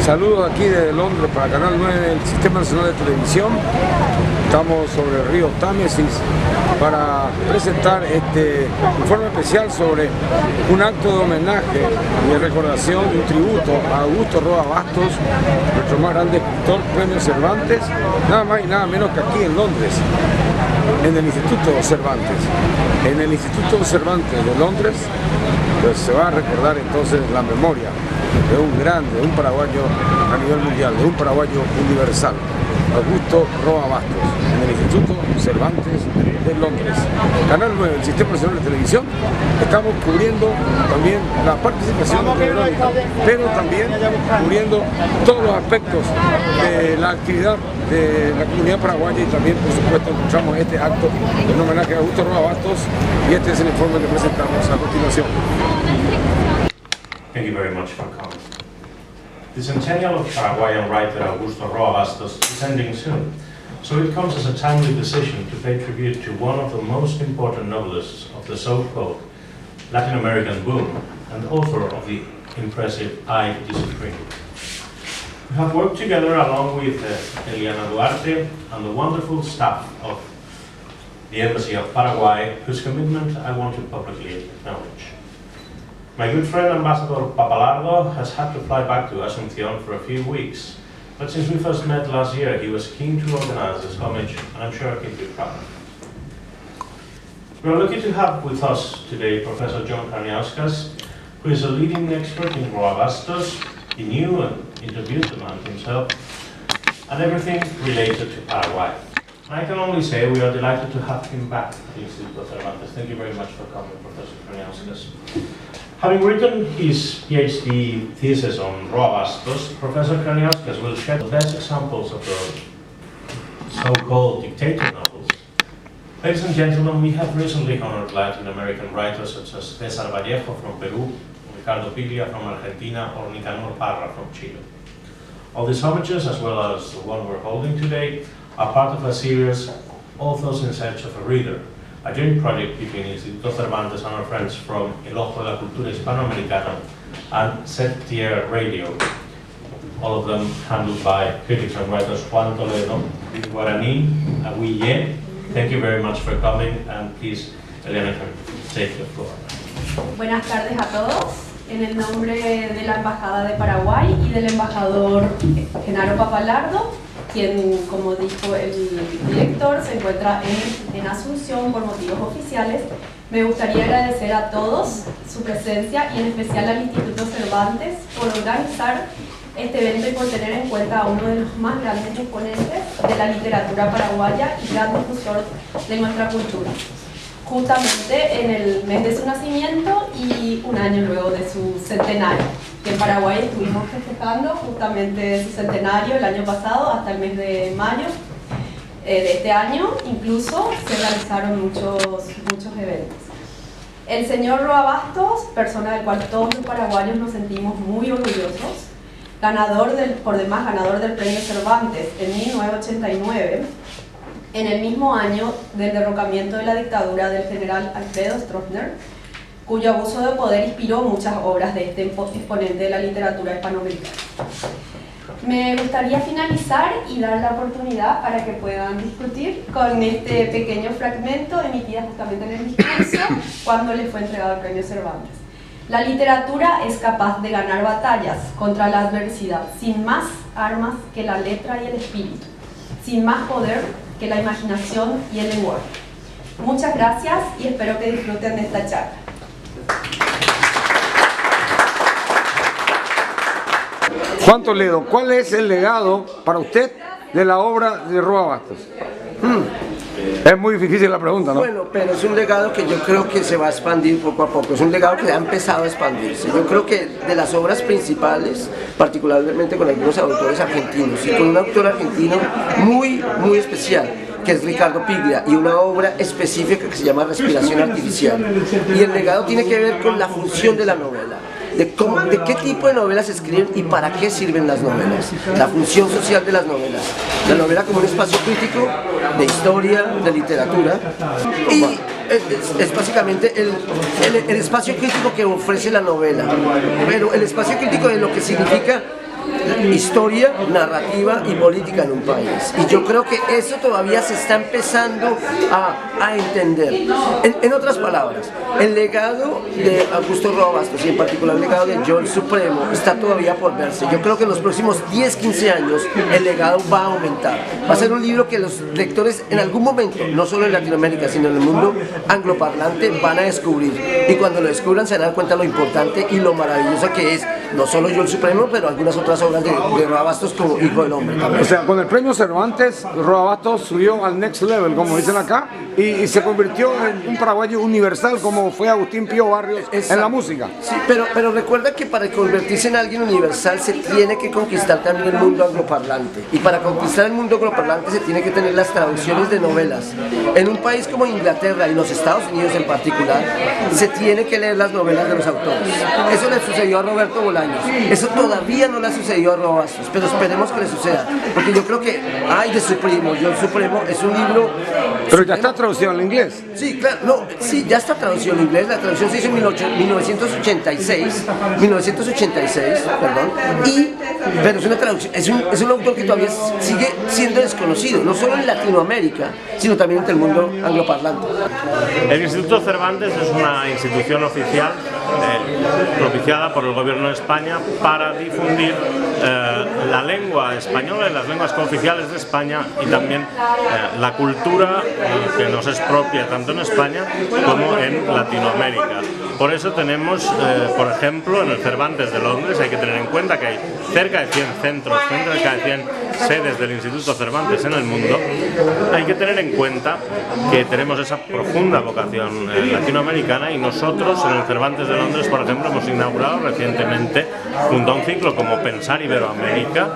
Saludos aquí de Londres para Canal 9 del Sistema Nacional de Televisión. Estamos sobre el río Támesis para presentar este informe especial sobre un acto de homenaje y de recordación de un tributo a Augusto Roa Bastos, nuestro más grande escritor, Premio Cervantes, nada más y nada menos que aquí en Londres, en el Instituto Cervantes. En el Instituto Cervantes de Londres pues se va a recordar entonces la memoria de un grande, de un paraguayo a nivel mundial, de un paraguayo universal, Augusto Roa Bastos, en el Instituto Cervantes de Londres. Canal 9, el Sistema Nacional de Televisión, estamos cubriendo también la participación de Verónica, pero también cubriendo todos los aspectos de la actividad de la comunidad paraguaya y también, por supuesto, escuchamos este acto en homenaje a Augusto Roa Bastos y este es el informe que presentamos a continuación. Thank you very much for coming. The centennial of Paraguayan writer Augusto Roa Bastos is ending soon, so it comes as a timely decision to pay tribute to one of the most important novelists of the so-called Latin American boom and author of the impressive I, the Supreme. We have worked together along with Eliana Duarte and the wonderful staff of the Embassy of Paraguay, whose commitment I want to publicly acknowledge. My good friend Ambassador Papalardo has had to fly back to Asunción for a few weeks, but since we first met last year, he was keen to organize this homage, and I'm sure he'll be proud. We are lucky to have with us today Professor John Karniauskas, who is a leading expert in Roa Bastos. He knew and interviewed the man himself, and everything related to Paraguay. I can only say we are delighted to have him back at the Instituto Cervantes. Thank you very much for coming, Professor Karniauskas. Having written his PhD thesis on Roa Bastos, Professor Karniauskas will share the best examples of the so-called dictator novels. Ladies and gentlemen, we have recently honored Latin American writers such as César Vallejo from Peru, Ricardo Piglia from Argentina, or Nicanor Parra from Chile. All these homages, as well as the one we're holding today, are part of a series, Authors in Search of a Reader, a joint project between Instituto Cervantes and our friends from El Ojo de la Cultura Hispanoamericana and Septier Radio, all of them handled by critics and writers Juan Toledo, Guarani, Aguille. Thank you very much for coming, and please, Eliana, take the floor. Buenas tardes a todos. En el nombre de la Embajada de Paraguay y del embajador Genaro Papalardo, quien, como dijo el director, se encuentra en Asunción por motivos oficiales, me gustaría agradecer a todos su presencia y en especial al Instituto Cervantes por organizar este evento y por tener en cuenta a uno de los más grandes exponentes de la literatura paraguaya y gran difusor de nuestra cultura, justamente en el mes de su nacimiento y un año luego de su centenario, que en Paraguay estuvimos festejando justamente su centenario el año pasado hasta el mes de mayo de este año. Incluso se realizaron muchos eventos. El señor Roa Bastos, persona del cual todos los paraguayos nos sentimos muy orgullosos, por demás ganador del Premio Cervantes en 1989, en el mismo año del derrocamiento de la dictadura del general Alfredo Stroessner, cuyo abuso de poder inspiró muchas obras de este exponente de la literatura hispanoamericana. Me gustaría finalizar y dar la oportunidad para que puedan discutir con este pequeño fragmento emitido justamente en el discurso cuando le fue entregado el Premio Cervantes. La literatura es capaz de ganar batallas contra la adversidad sin más armas que la letra y el espíritu, sin más poder que la imaginación y el lenguaje. Muchas gracias y espero que disfruten de esta charla. Juan Toledo, ¿cuál es el legado para usted de la obra de Roa Bastos? Es muy difícil la pregunta, ¿no? Bueno, pero es un legado que yo creo que se va a expandir poco a poco, es un legado que ha empezado a expandirse. Yo creo que de las obras principales, particularmente con algunos autores argentinos y con un autor argentino muy especial, que es Ricardo Piglia, y una obra específica que se llama Respiración Artificial. Y el legado tiene que ver con la función de la novela. De qué tipo de novelas se escriben y para qué sirven las novelas, la función social de las novelas, la novela como un espacio crítico de historia, de literatura, y es básicamente el espacio crítico que ofrece la novela, pero el espacio crítico de lo que significa historia, narrativa y política en un país. Y yo creo que eso todavía se está empezando a entender. En otras palabras, el legado de Augusto Roa Bastos y en particular el legado de Yo el Supremo está todavía por verse. Yo creo que en los próximos 10-15 años el legado va a aumentar. Va a ser un libro que los lectores en algún momento, no solo en Latinoamérica, sino en el mundo angloparlante, van a descubrir. Y cuando lo descubran se darán cuenta lo importante y lo maravilloso que es, no solo Yo el Supremo, pero algunas otras obras de Roa Bastos como Hijo del Hombre también. O sea, con el premio Cervantes, Roa Bastos subió al next level, como dicen acá, y se convirtió en un paraguayo universal como fue Agustín Pío Barrios. Exacto. En la música. Sí, pero recuerda que para convertirse en alguien universal se tiene que conquistar también el mundo angloparlante. Y para conquistar el mundo angloparlante se tiene que tener las traducciones de novelas. En un país como Inglaterra y los Estados Unidos en particular, se tiene que leer las novelas de los autores. Eso le sucedió a Roberto Bolaños. Eso todavía no le ha sucedido a Roa Bastos, pero esperemos que le suceda. Porque yo creo que, de Supremo, Yo el Supremo es un libro... Pero ya está traducido al inglés. Sí, claro, no, sí, ya está traducido al inglés. La traducción se hizo en 1986, perdón, pero es una traducción, es un autor que todavía sigue siendo desconocido, no solo en Latinoamérica, sino también entre el mundo angloparlante. El Instituto Cervantes es una institución oficial propiciada por el Gobierno de España para difundir la lengua española y las lenguas cooficiales de España y también la cultura que nos es propia tanto en España como en Latinoamérica. Por eso tenemos, por ejemplo, en el Cervantes de Londres, hay que tener en cuenta que hay cerca de 100 centros, cerca de 100 sedes del Instituto Cervantes en el mundo. Hay que tener en cuenta que tenemos esa profunda vocación latinoamericana y nosotros en el Cervantes de Londres, por ejemplo, hemos inaugurado recientemente, junto a un ciclo como Pensar Iberoamérica,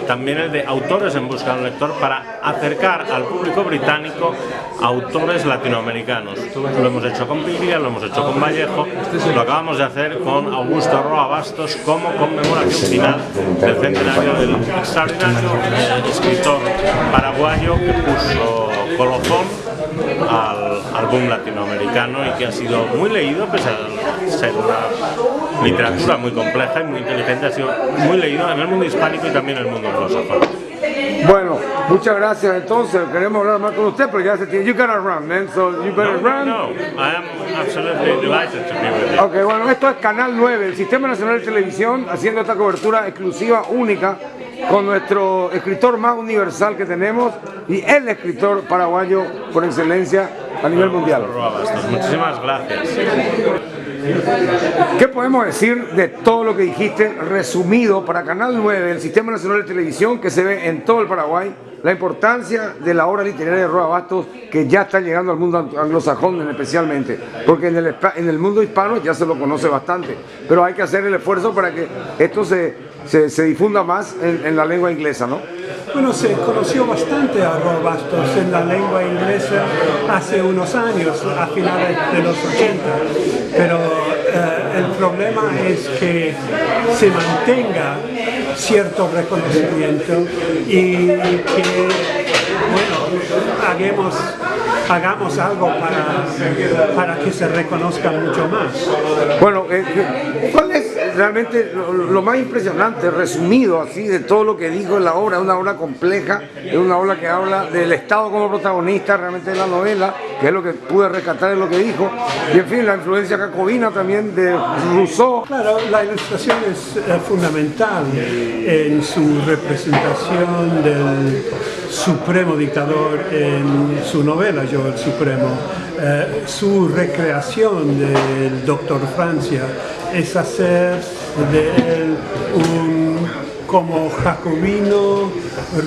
también el de autores en busca de un lector para acercar al público británico a autores latinoamericanos. Lo hemos hecho con Piglia, lo hemos hecho con Vallejo, lo acabamos de hacer con Augusto Roa Bastos como conmemoración final del centenario del extraordinario escritor paraguayo que puso colofón al boom latinoamericano y que ha sido muy leído, pese a ser una literatura muy compleja y muy inteligente, ha sido muy leído en el mundo hispánico y también en el mundo anglosajón. Bueno, muchas gracias. Entonces, queremos hablar más con usted, pero ya se tiene. You gotta run, man, so you better run. No, I am absolutely delighted to be with you. Ok, bueno, esto es Canal 9, el Sistema Nacional de Televisión, haciendo esta cobertura exclusiva, única, con nuestro escritor más universal que tenemos y el escritor paraguayo por excelencia a nivel mundial. Muchísimas gracias. ¿Qué podemos decir de todo lo que dijiste resumido para Canal 9, el Sistema Nacional de Televisión que se ve en todo el Paraguay? La importancia de la obra literaria de Roa Bastos que ya está llegando al mundo anglosajón especialmente, porque en el mundo hispano ya se lo conoce bastante, pero hay que hacer el esfuerzo para que esto se difunda más en la lengua inglesa, ¿no? Bueno, se conoció bastante a Roa Bastos en la lengua inglesa hace unos años, a finales de los 80, pero el problema es que se mantenga cierto reconocimiento y que, bueno, hagamos algo para que se reconozca mucho más. Bueno, ¿cuál es realmente lo más impresionante, resumido así, de todo lo que dijo en la obra? Es una obra compleja, es una obra que habla del Estado como protagonista realmente de la novela, que es lo que pude rescatar de lo que dijo, y en fin, la influencia jacobina también de Rousseau. Claro, la ilustración es fundamental en su representación del supremo dictador en su novela Yo el Supremo. Su recreación del doctor Francia es hacer de él como jacobino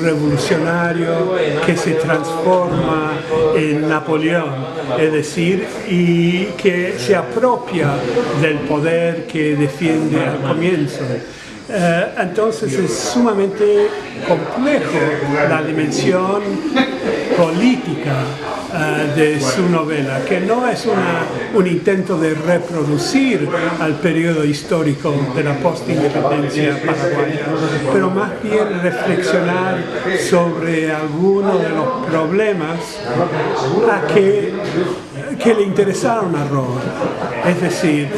revolucionario que se transforma en Napoleón, es decir, y que se apropia del poder que defiende al comienzo. Entonces es sumamente complejo la dimensión política de su novela, que no es un intento de reproducir al periodo histórico de la postindependencia paraguaya, pero más bien reflexionar sobre algunos de los problemas que que le interesaron a Roa. Es decir,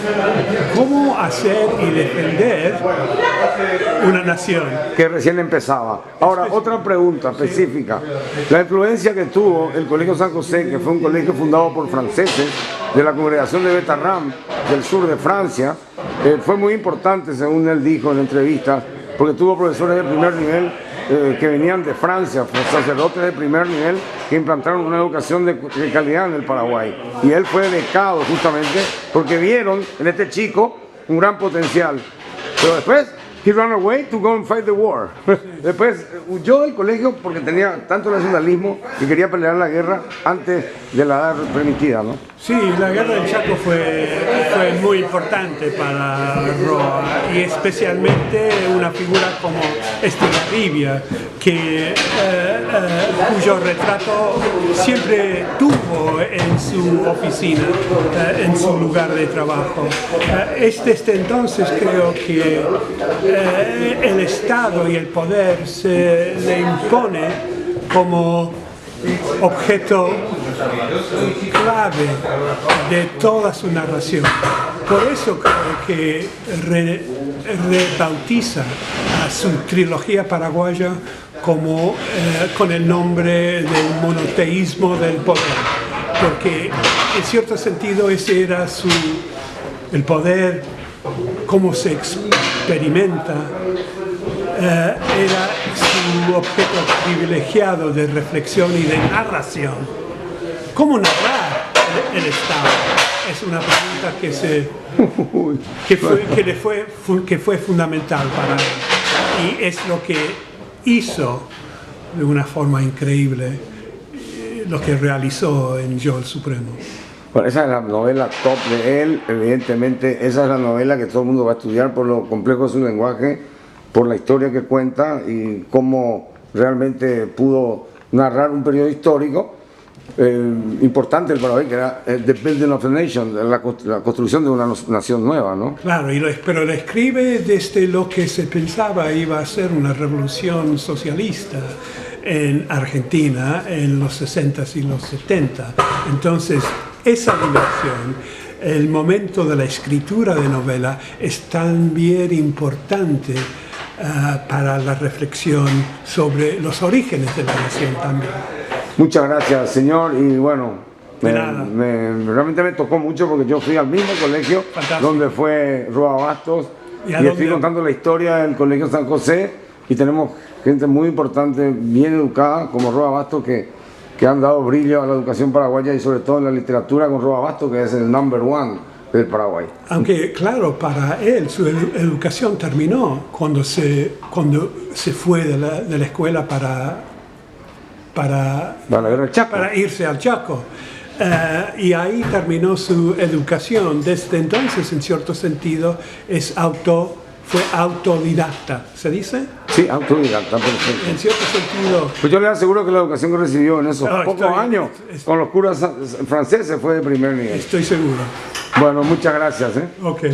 cómo hacer y defender una nación. Que recién empezaba. Ahora, otra pregunta específica. La influencia que tuvo el Colegio San José, que fue un colegio fundado por franceses de la congregación de Betarram, del sur de Francia, fue muy importante, según él dijo en entrevistas, porque tuvo profesores de primer nivel que venían de Francia, sacerdotes de primer nivel que implantaron una educación de calidad en el Paraguay. Y él fue becado justamente porque vieron en este chico un gran potencial. Pero después, he ran away to go and fight the war. Después huyó del colegio porque tenía tanto nacionalismo que quería pelear la guerra antes de la edad permitida, ¿no? Sí, la guerra del Chaco fue muy importante para Roa, y especialmente una figura como Estigarribia, cuyo retrato siempre tuvo en su oficina, en su lugar de trabajo. Desde entonces creo que el Estado y el poder se le impone como objeto clave de toda su narración. Por eso creo que rebautiza a su trilogía paraguaya como con el nombre del monoteísmo del poder, porque en cierto sentido ese era el poder, cómo se experimenta, era su objeto privilegiado de reflexión y de narración. ¿Cómo narrar el Estado? Es una pregunta que fue fundamental para él, y es lo que hizo de una forma increíble lo que realizó en Yo el Supremo. Bueno, esa es la novela top de él, evidentemente esa es la novela que todo el mundo va a estudiar por lo complejo de su lenguaje, por la historia que cuenta y cómo realmente pudo narrar un periodo histórico importante del Paraguay, que era The Building of a Nation, la construcción de una nación nueva, ¿no? Claro, pero lo escribe desde lo que se pensaba iba a ser una revolución socialista en Argentina en los 60s y los 70. Entonces, esa dimensión, el momento de la escritura de novela, es también importante para la reflexión sobre los orígenes de la nación también. Muchas gracias, señor, y bueno, realmente me tocó mucho porque yo fui al mismo colegio donde fue Roa Bastos y estoy contando la historia del Colegio San José, y tenemos gente muy importante, bien educada, como Roa Bastos, que han dado brillo a la educación paraguaya y sobre todo en la literatura con Roa Bastos, que es el number one del Paraguay. Aunque claro, para él su educación terminó cuando se fue de la escuela para la guerra del Chaco, para irse al Chaco. Y ahí terminó su educación. Desde entonces, en cierto sentido, fue autodidacta, ¿se dice? Sí, autodidacta, perfecto. En cierto sentido. Pues yo le aseguro que la educación que recibió en esos pocos años con los curas franceses fue de primer nivel. Estoy seguro. Bueno, muchas gracias. Ok.